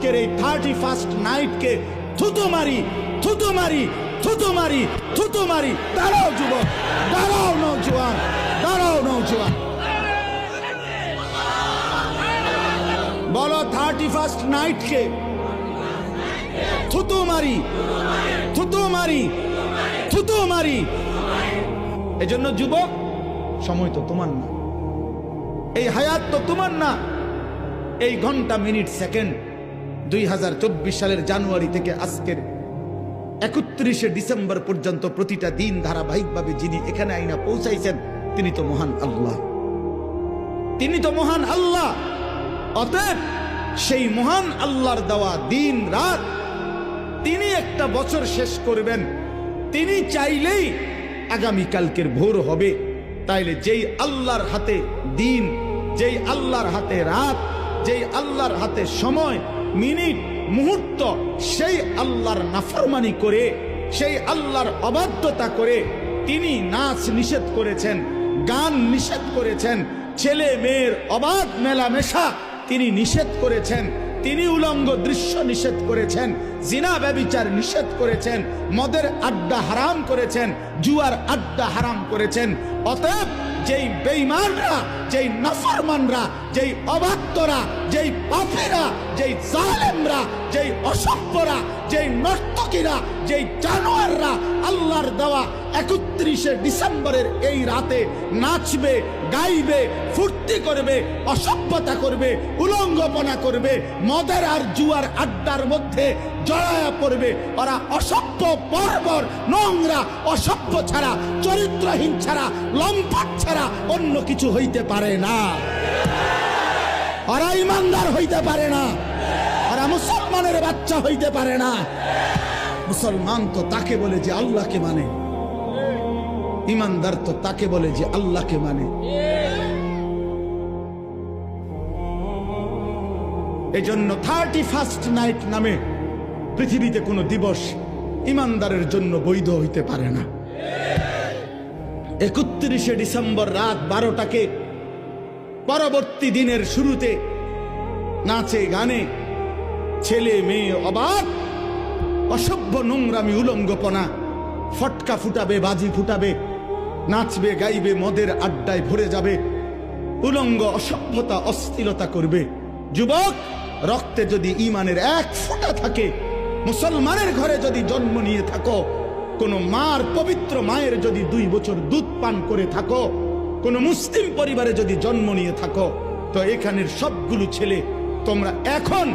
আজকের এই 31st নাইটকে থুতু মারি, থুতু মারি, থুতু মারি, থুতু মারি। দাঁড়াও যুবক, দাঁড়াও নওজোয়ান, দাঁড়াও নওজোয়ান, বলো 31st নাইটকে থুতু মারি, থুতু মারি, থুতু মারি। এজন্য যুবক, সময় তো তোমার না, এই হায়াত তো তোমার না। এই ঘন্টা, মিনিট, সেকেন্ড 2024 সালের জানুয়ারি থেকে আজকের 31শে ডিসেম্বর পর্যন্ত প্রতিটা দিন ধারাবাহিকভাবে যিনি এখানে আইনা পৌঁছাইছেন তিনি তো মহান আল্লাহ, তিনি তো মহান আল্লাহ। অতএব সেই মহান আল্লাহর দেওয়া দিন রাত, তিনি একটা বছর শেষ করবেন, তিনি চাইলেই আগামীকালকের ভোর হবে। তাইলে যেই আল্লাহর হাতে দিন, যেই আল্লাহর হাতে রাত, যেই আল্লাহর হাতে সময়, মিনিট, মুহূর্ত, সেই আল্লাহর নাফরমানি করে, সেই আল্লাহর অবাধ্যতা করে তিনি নাচ নিষেধ করেছেন, গান নিষেধ করেছেন, ছেলে মেয়ের অবাধ মেলামেশা তিনি নিষেধ করেছেন, তিনি উলঙ্গ দৃশ্য নিষেধ করেছেন, জিনা ব্যভিচার নিষেধ করেছেন, মদের আড্ডা হারাম করেছেন, জুয়ার আড্ডা হারাম করেছেন। অতএব যেই বেঈমানরা, যেই নাফরমানরা, যেই অবাধ্যরা, যেই পাপীরা, যেই জালেমরা, যেই অসভ্যরা, যেই নর্তকীরা, যেই জানোয়াররা আল্লাহর দেওয়া 31শে ডিসেম্বরের এই রাতে নাচবে, গাইবে, ফুর্তি করবে, অসভ্যতা করবে, উলঙ্গপনা করবে, মদের আর জুয়ার আড্ডার মধ্যে জড়ায়া পড়বে, ওরা অসভ্য, বর্বর, নোংরা, অসভ্য ছাড়া, চরিত্রহীন ছাড়া, লম্পট ছাড়া অন্য কিছু হইতে পারে না। ওরা ইমানদার হইতে পারে না, ওরা মুসলমানের বাচ্চা হইতে পারে না। মুসলমান তো তাকে বলে যে আল্লাহকে মানে, ইমানদার তো তাকে বলে যে আল্লাহকে মানে। এজন্য 31st নাইট নামে পৃথিবীতে কোনো দিবস ইমানদারের জন্য বৈধ হইতে পারে না। 31শে ডিসেম্বর রাত 12টাকে পরবর্তী দিনের শুরুতে নাচে গানে ছেলে মেয়ে অবাক, অসভ্য, নোংরামি, উলঙ্গপনা, ফটকা ফুটাবে, বাজি ফুটাবে, নাচবে, গাইবে, মদের আড্ডায় ভরে যাবে, উলঙ্গ, অসভ্যতা, অশ্লীলতা করবে। যুবক, রক্তে যদি ঈমানের এক ফোঁটা থাকে, মুসলমানের ঘরে যদি জন্ম নিয়ে থাকো, কোন মার, পবিত্র মায়ের যদি 2 বছর দুধ পান করে থাকো, কোন মুসলিম পরিবারে যদি জন্ম নিয়ে থাকো, তো এখানের সবগুলো ছেলে তোমরা এখন